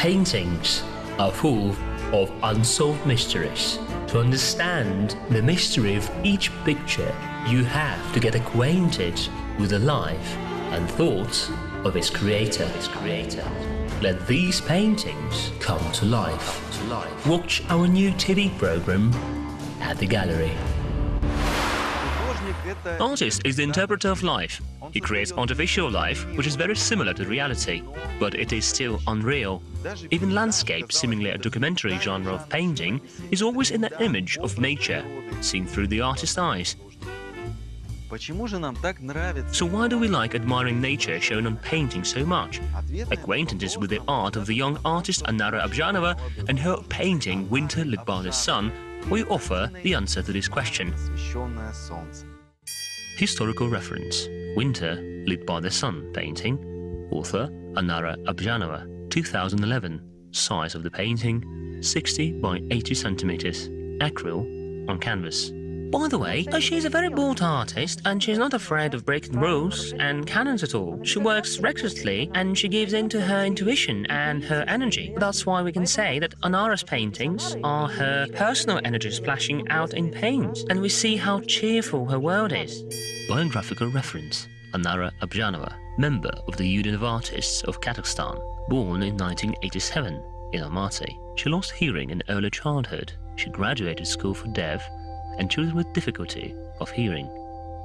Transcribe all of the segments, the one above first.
Paintings are full of unsolved mysteries. To understand the mystery of each picture, you have to get acquainted with the life and thoughts of its creator. Let these paintings come to life. Watch our new TV program at the gallery. Artist is the interpreter of life. He creates artificial life, which is very similar to reality, but it is still unreal. Even landscape, seemingly a documentary genre of painting, is always in the image of nature, seen through the artist's eyes. So why do we like admiring nature shown on painting so much? Acquaintances with the art of the young artist Anara Abzhanova and her painting Winter Lit by the Sun will offer the answer to this question. Historical reference: Winter Lit by the Sun painting. Author Anara Abzhanova. 2011. Size of the painting 60 by 80 centimeters. Acryl on canvas. By the way, she's a very bold artist and she's not afraid of breaking rules and canons at all. She works recklessly and she gives in to her intuition and her energy. That's why we can say that Anara's paintings are her personal energy splashing out in paint, and we see how cheerful her world is. Biographical reference: Anara Abzhanova, member of the Union of Artists of Kazakhstan, born in 1987 in Almaty. She lost hearing in early childhood. She graduated school for deaf and children with difficulty of hearing.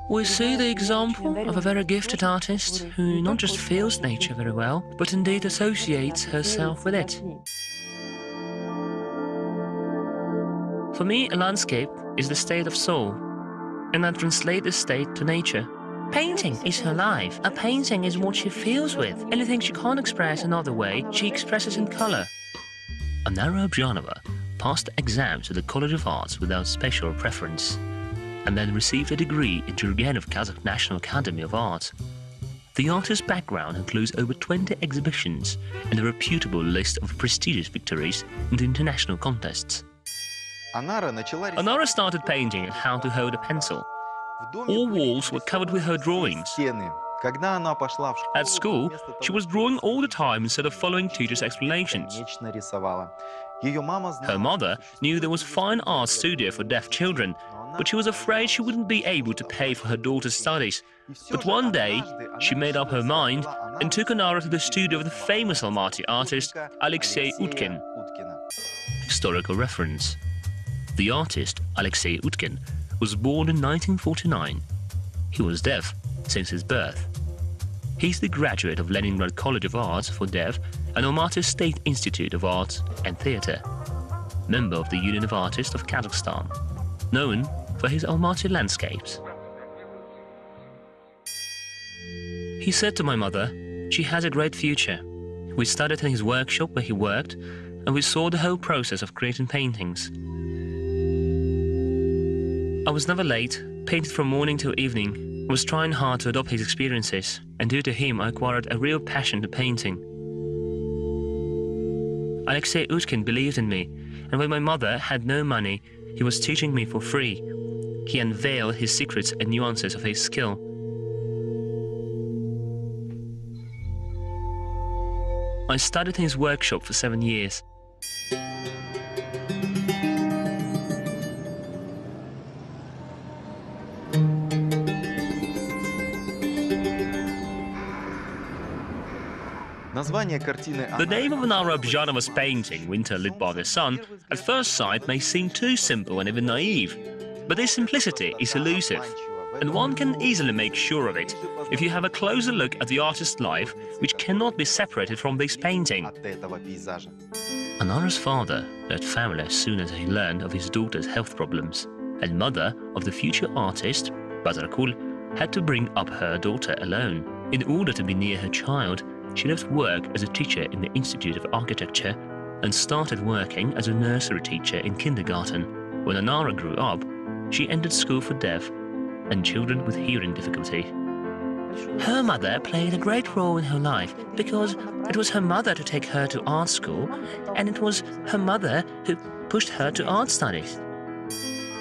We see the example of a very gifted artist who not just feels nature very well, but indeed associates herself with it. For me, a landscape is the state of soul, and I translate this state to nature. Painting is her life. A painting is what she feels with. Anything she can't express another way, she expresses in color. Anara Abzhanova passed exams at the College of Arts without special preference, and then received a degree in Jibek Kazakh National Academy of Arts. The artist's background includes over 20 exhibitions and a reputable list of prestigious victories in the international contests. Anara started painting at how to hold a pencil. All walls were covered with her drawings. At school, she was drawing all the time instead of following teachers' explanations. Her mother knew there was a fine art studio for deaf children, but she was afraid she wouldn't be able to pay for her daughter's studies. But one day, she made up her mind and took Anara to the studio of the famous Almaty artist Alexey Utkin. Historical reference: the artist Alexey Utkin was born in 1949. He was deaf since his birth. He's the graduate of Leningrad College of Arts for Deaf and Almaty State Institute of Arts and Theatre. Member of the Union of Artists of Kazakhstan, known for his Almaty landscapes. He said to my mother, "She has a great future." We studied in his workshop where he worked, and we saw the whole process of creating paintings. I was never late, painted from morning till evening. I was trying hard to adopt his experiences, and due to him I acquired a real passion to painting. Alexey Utkin believed in me, and when my mother had no money, he was teaching me for free. He unveiled his secrets and nuances of his skill. I studied in his workshop for 7 years. The name of Anara Abzhanova's painting, Winter Lit by the Sun, at first sight may seem too simple and even naive, but this simplicity is elusive, and one can easily make sure of it if you have a closer look at the artist's life, which cannot be separated from this painting. Anara's father left family as soon as he learned of his daughter's health problems, and mother of the future artist, Bazarkul, had to bring up her daughter alone. In order to be near her child, she left work as a teacher in the Institute of Architecture and started working as a nursery teacher in kindergarten. When Anara grew up, she entered school for deaf and children with hearing difficulty. Her mother played a great role in her life because it was her mother to take her to art school, and it was her mother who pushed her to art studies.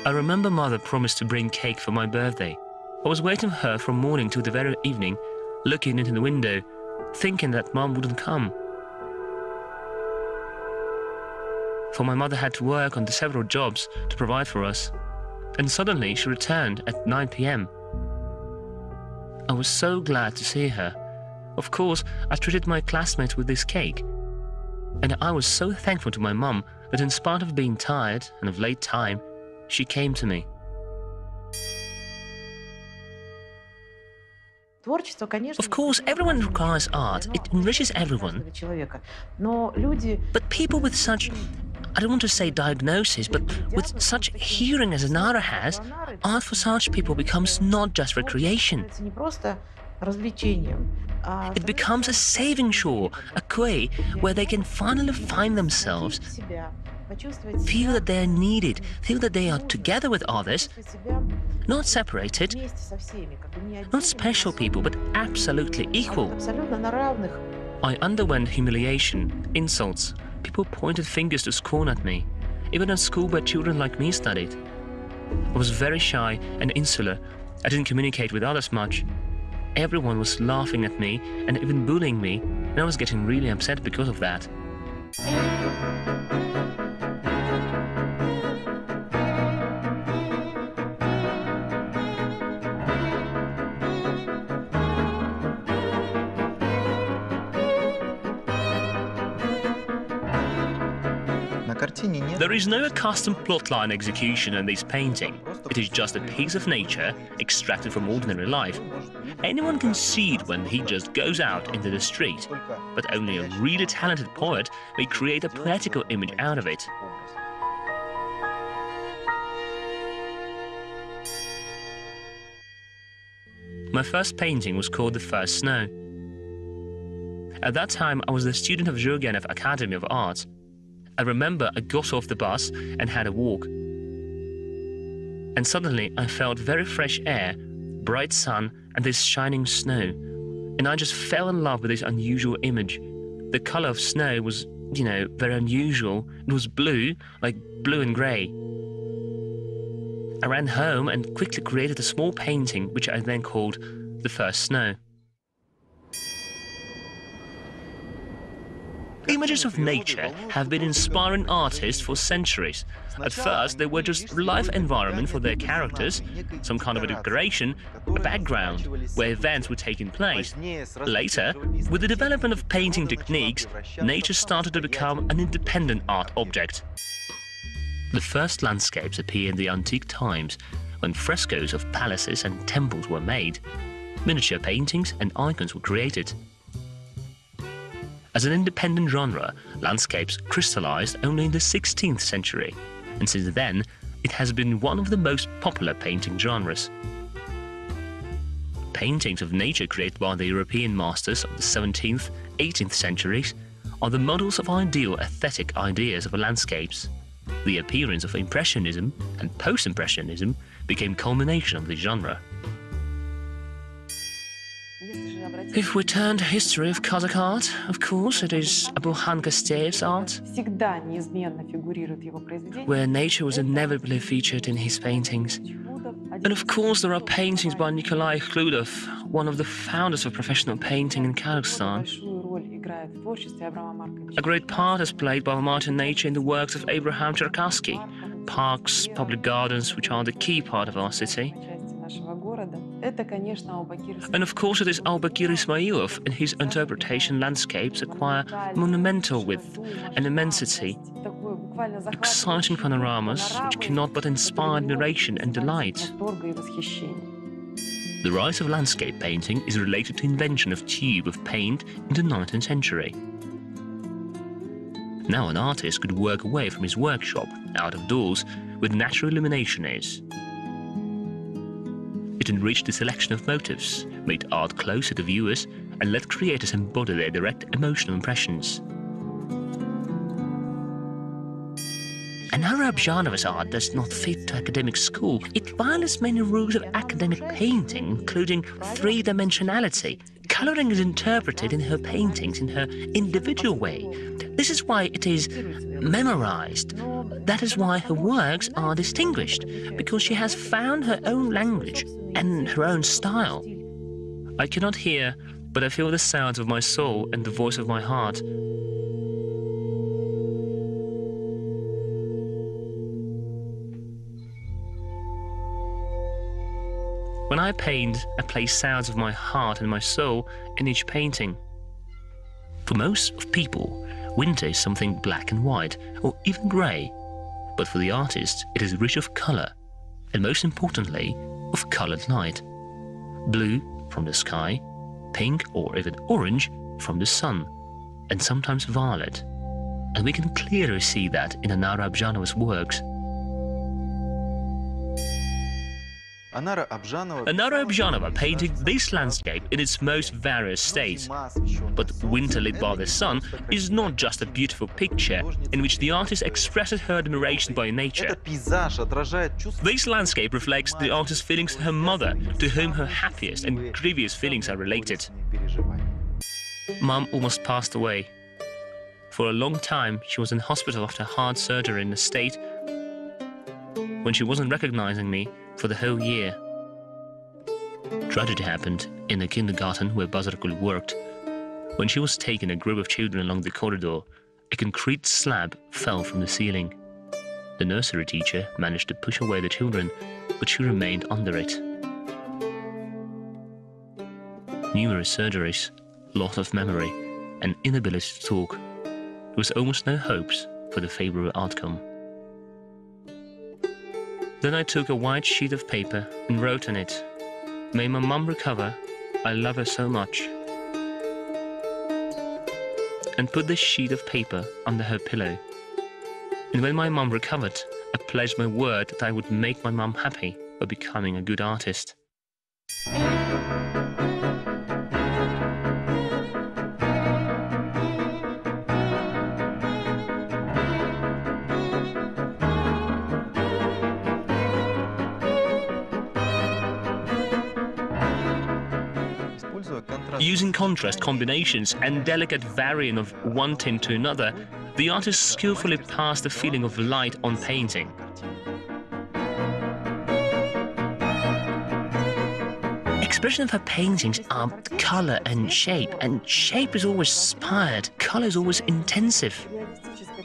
I remember mother promised to bring cake for my birthday. I was waiting for her from morning till the very evening, looking into the window, thinking that Mom wouldn't come. for my mother had to work on the several jobs to provide for us. And suddenly she returned at 9 p.m. I was so glad to see her. Of course, I treated my classmates with this cake. And I was so thankful to my mum that in spite of being tired and of late time, she came to me. Of course, everyone requires art. It enriches everyone. But people with such, I don't want to say diagnosis, but with such hearing as Anara has, art for such people becomes not just recreation. It becomes a saving shore, a quay where they can finally find themselves, feel that they are needed, feel that they are together with others, not separated, not special people, but absolutely equal. I underwent humiliation, insults. People pointed fingers to scorn at me, even at school where children like me studied. I was very shy and insular. I didn't communicate with others much. Everyone was laughing at me and even bullying me, and I was getting really upset because of that. There is no accustomed plotline execution in this painting. It is just a piece of nature extracted from ordinary life. Anyone can see it when he just goes out into the street, but only a really talented poet may create a poetical image out of it. My first painting was called The First Snow. At that time, I was the student of Zhurgenov Academy of Arts. I remember I got off the bus and had a walk. And suddenly I felt very fresh air, bright sun and this shining snow. And I just fell in love with this unusual image. The color of snow was, very unusual. It was blue, like blue and grey. I ran home and quickly created a small painting which I then called The First Snow. Images of nature have been inspiring artists for centuries. At first, they were just life environment for their characters, some kind of a decoration, a background where events were taking place. Later, with the development of painting techniques, nature started to become an independent art object. The first landscapes appear in the antique times, when frescoes of palaces and temples were made. Miniature paintings and icons were created. As an independent genre, landscapes crystallized only in the 16th century, and since then, it has been one of the most popular painting genres. Paintings of nature created by the European masters of the 17th, 18th centuries are the models of ideal aesthetic ideas of landscapes. The appearance of Impressionism and Post-Impressionism became culmination of the genre. If we turn to the history of Kazakh art, of course, it is Abulhan Kasteyev's art, where nature was inevitably featured in his paintings. And of course, there are paintings by Nikolai Khludov, one of the founders of professional painting in Kazakhstan. A great part is played by modern nature in the works of Abraham Cherkassky, parks, public gardens, which are the key part of our city. And of course it is Albakir Ismailov and his interpretation landscapes acquire monumental width and immensity, exciting panoramas which cannot but inspire admiration and delight. The rise of landscape painting is related to the invention of tube of paint in the 19th century. Now an artist could work away from his workshop, out of doors, where natural illumination is. It enriched the selection of motifs, made art closer to viewers, and let creators embody their direct emotional impressions. Anara Abzhanova's art does not fit to academic school. It violates many rules of academic painting, including three-dimensionality. Coloring is interpreted in her paintings in her individual way. This is why it is memorized. That is why her works are distinguished, because she has found her own language and her own style. I cannot hear, but I feel the sounds of my soul and the voice of my heart. When I paint, I place sounds of my heart and my soul in each painting. For most of people, winter is something black and white, or even grey. But for the artist, it is rich of colour, and most importantly, of coloured light. Blue from the sky, pink or even orange from the sun, and sometimes violet. And we can clearly see that in Anara Abzhanova's works. Anara Abzhanova painted this landscape in its most various states. But Winter Lit by the Sun is not just a beautiful picture in which the artist expresses her admiration by nature. This landscape reflects the artist's feelings to her mother, to whom her happiest and grievous feelings are related. Mom almost passed away. For a long time, she was in hospital after heart surgery in a state when she wasn't recognizing me for the whole year. Tragedy happened in the kindergarten where Bazarkul worked. When she was taking a group of children along the corridor, a concrete slab fell from the ceiling. The nursery teacher managed to push away the children, but she remained under it. Numerous surgeries, loss of memory, and inability to talk. There was almost no hopes for the favorable outcome. Then I took a white sheet of paper and wrote on it, "May my mum recover, I love her so much," and put this sheet of paper under her pillow. And when my mum recovered, I pledged my word that I would make my mum happy by becoming a good artist. Using contrast combinations and delicate varying of one tint to another, the artist skillfully passed the feeling of light on painting. Expression of her paintings are color and shape is always inspired, color is always intensive.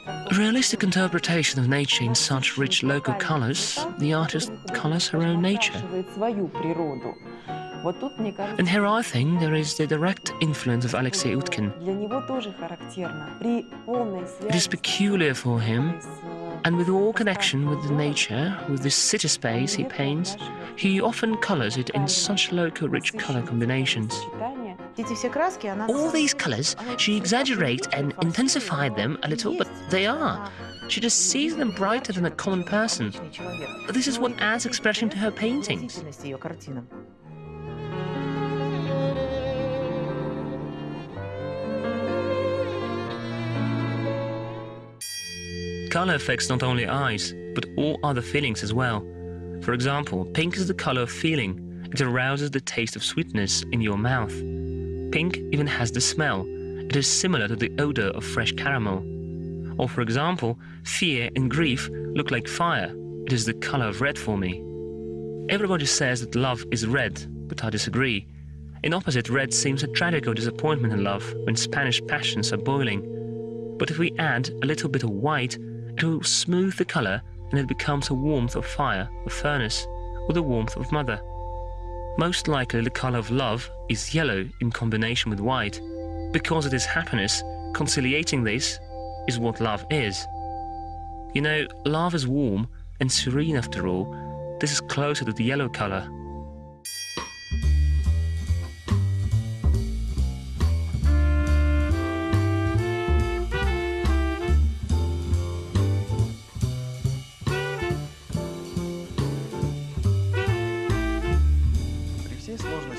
A realistic interpretation of nature in such rich local colors, the artist colors her own nature. And here I think there is the direct influence of Alexei Utkin. It is peculiar for him, and with all connection with the nature, with the city space he paints, he often colors it in such local rich color combinations. All these colors, she exaggerates and intensifies them a little, but they are. She just sees them brighter than a common person. This is what adds expression to her paintings. Color affects not only eyes, but all other feelings as well. For example, pink is the color of feeling. It arouses the taste of sweetness in your mouth. Pink even has the smell. It is similar to the odor of fresh caramel. Or for example, fear and grief look like fire. It is the color of red for me. Everybody says that love is red, but I disagree. In opposite, red seems a tragic or disappointment in love when Spanish passions are boiling. But if we add a little bit of white, it will smooth the color and it becomes a warmth of fire, a furnace, or the warmth of mother. Most likely the color of love is yellow in combination with white. Because it is happiness, conciliating this is what love is. You know, love is warm and serene after all. This is closer to the yellow color.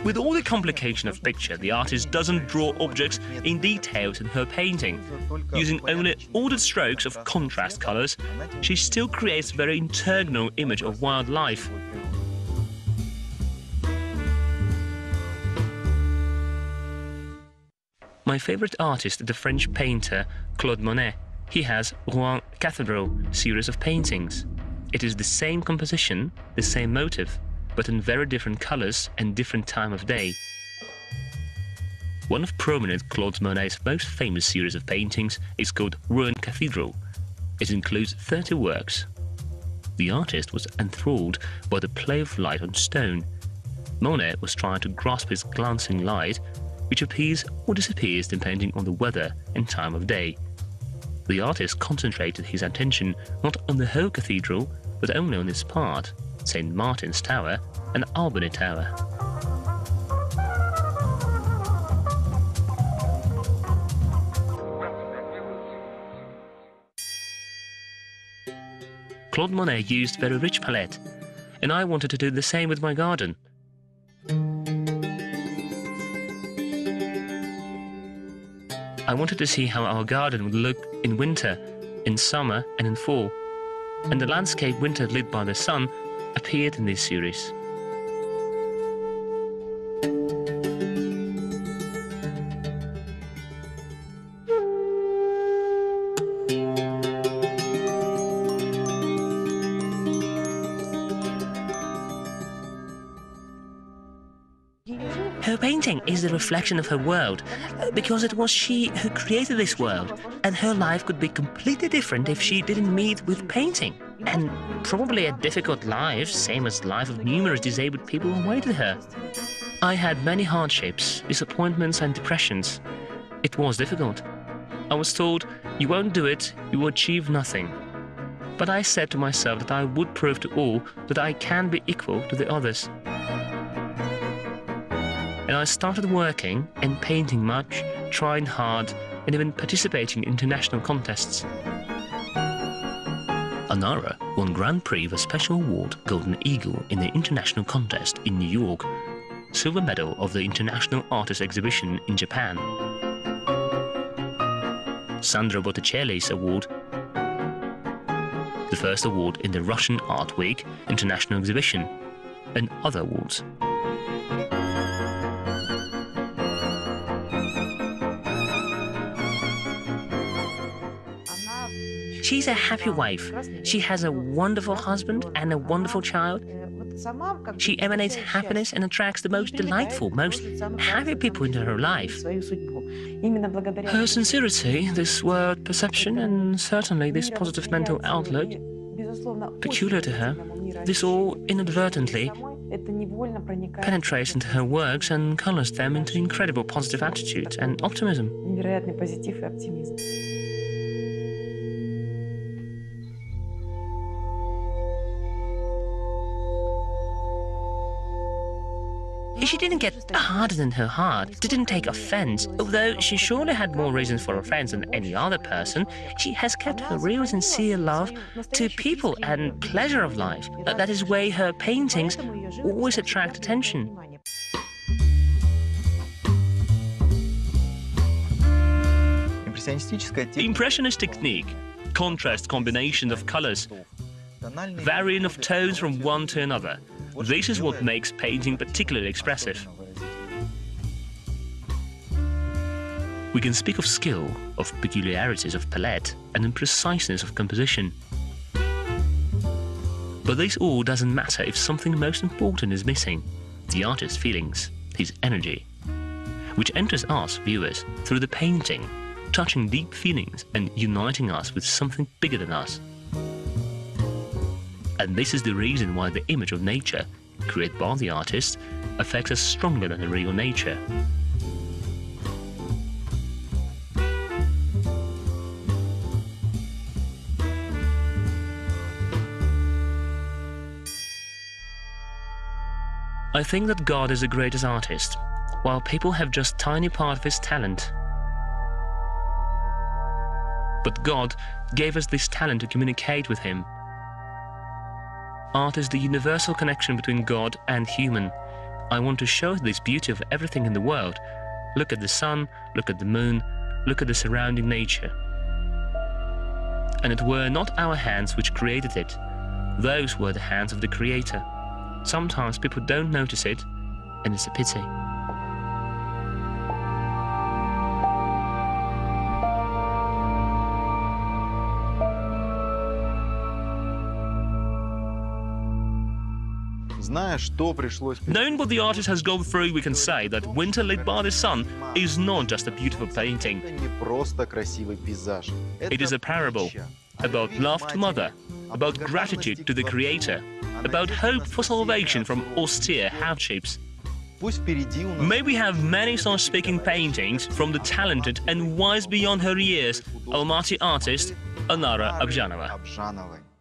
With all the complication of picture, the artist doesn't draw objects in details in her painting. Using only ordered strokes of contrast colors, she still creates a very internal image of wildlife. My favorite artist is the French painter Claude Monet. He has Rouen Cathedral series of paintings. It is the same composition, the same motive, but in very different colors and different time of day. One of prominent Claude Monet's most famous series of paintings is called Rouen Cathedral. It includes 30 works. The artist was enthralled by the play of light on stone. Monet was trying to grasp his glancing light, which appears or disappears depending on the weather and time of day. The artist concentrated his attention not on the whole cathedral, but only on its part, St. Martin's Tower and Albany Tower. Claude Monet used very rich palette, and I wanted to do the same with my garden. I wanted to see how our garden would look in winter, in summer and in fall, and the landscape Winter Lit by the Sun appeared in this series. Her painting is the reflection of her world, because it was she who created this world, and her life could be completely different if she didn't meet with painting. And probably a difficult life, same as the life of numerous disabled people, awaited her. I had many hardships, disappointments and depressions. It was difficult. I was told, you won't do it, you will achieve nothing. But I said to myself that I would prove to all that I can be equal to the others. And I started working and painting much, trying hard, and even participating in international contests. Anara won Grand Prix of a special award Golden Eagle in the international contest in New York, silver medal of the International Artist Exhibition in Japan, Sandro Botticelli's award, the first award in the Russian Art Week International Exhibition, and other awards. She's a happy wife. She has a wonderful husband and a wonderful child. She emanates happiness and attracts the most delightful, most happy people into her life. Her sincerity, this word perception, and certainly this positive mental outlook, peculiar to her, this all inadvertently penetrates into her works and colors them into incredible positive attitude and optimism. She didn't get hardened in her heart, didn't take offense. Although she surely had more reasons for offense than any other person, she has kept her real sincere love to people and pleasure of life. That is why her paintings always attract attention. Impressionist technique, contrast combination of colors, varying of tones from one to another. This is what makes painting particularly expressive. We can speak of skill, of peculiarities of palette, and impreciseness of composition. But this all doesn't matter if something most important is missing: the artist's feelings, his energy, which enters us, viewers, through the painting, touching deep feelings and uniting us with something bigger than us. And this is the reason why the image of nature, created by the artist, affects us stronger than the real nature. I think that God is the greatest artist, while people have just a tiny part of his talent. But God gave us this talent to communicate with him. Art is the universal connection between God and human. I want to show this beauty of everything in the world. Look at the sun, look at the moon, look at the surrounding nature. And it were not our hands which created it. Those were the hands of the Creator. Sometimes people don't notice it, and it's a pity. Knowing what the artist has gone through, we can say that Winter Lit by the Sun is not just a beautiful painting. It is a parable about love to mother, about gratitude to the Creator, about hope for salvation from austere hardships. May we have many such speaking paintings from the talented and wise beyond her years Almaty artist Anara Abzhanova.